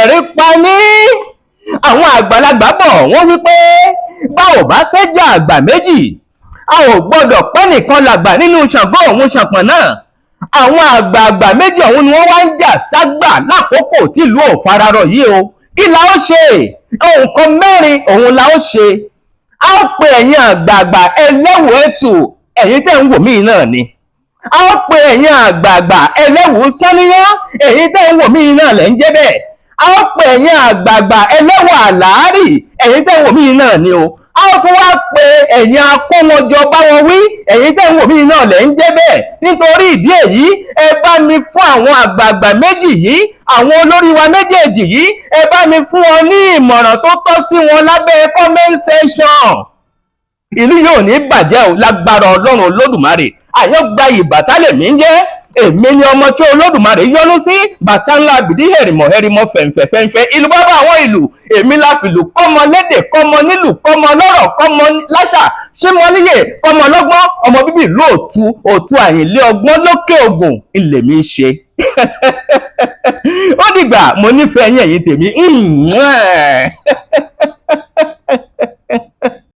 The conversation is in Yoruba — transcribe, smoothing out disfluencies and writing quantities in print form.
ẹ̀rí pa ní. Àwọn àgbàlagbà bọ̀ wọ́n wípé bá ò bá fẹ́ jà àgbà méjì, a ò gbọ́dọ̀ pẹ́ nìkan làgbà nínú Ṣàngó òun Ṣànpọ̀nná. Àwọn àgbààgbà méjì ọ̀hún ni wọ́n wá ń jà ságbà lákòókò tìlú ò fararọ yìí o. Kí la ó ṣe? Nǹkan mẹ́rin òun la ó ṣe. A ó pe ẹ̀yin àgbààgbà ẹlẹ́wù ẹ̀tù, ẹ̀yin tẹ́ ń wò mí náà ni. A ó pe ẹ̀yin àgbààgbà ẹlẹ́wù sáníyán, ẹ̀yin tẹ́ ń wò mí náà lẹ́ ń jẹ́ bẹ́ẹ̀. A ó pe ẹ̀yin àgbààgbà ẹlẹ́wù àlàárì, ẹ̀yin tẹ́ ń wò mí náà ni o. A ó tún wá pe ẹ̀yin akówọjọ bá wọn wí, ẹ̀yin tẹ́ ń wò mí náà lẹ́ ń jẹ́ bẹ́ẹ̀. Nítorí ìdí èyí, ẹ bá mi fún àwọn àgbààgbà méjì yìí, àwọn olórí wa méjèèjì yìí, ẹ bá mi fún wọn ní ìmọ̀ràn tó tọ́ sí wọn lábẹ́ comment section. Ìlú yóò ní bàjẹ́ o lágbára Ọlọ́run Olódùmarè. Àyàngbá ìbàtálẹ̀ mi ń jẹ́, èmi ni ọmọ tí Olódùmarè yọ́nú sí, bàtà ńlá bìdí hẹ̀rìmọ̀ fẹ̀ǹfẹ̀ ìlú bàbá àwọn ìlú, èmi la fìlù kọ́mọ lédè, kọ́mọ nílù, kọ́mọ lọ́rọ̀, kọ́mọ láṣà, ṣé mo níyè, kọ́mọ lọ́gbọ́n, ọmọ bíbí ìlú òtù Àyìnlé ọgbọ́n lókè Ògùn ilẹ̀ mi ṣe. Ó dìgbà, mo nífẹ̀ẹ́ yín ẹ̀yin tèmi.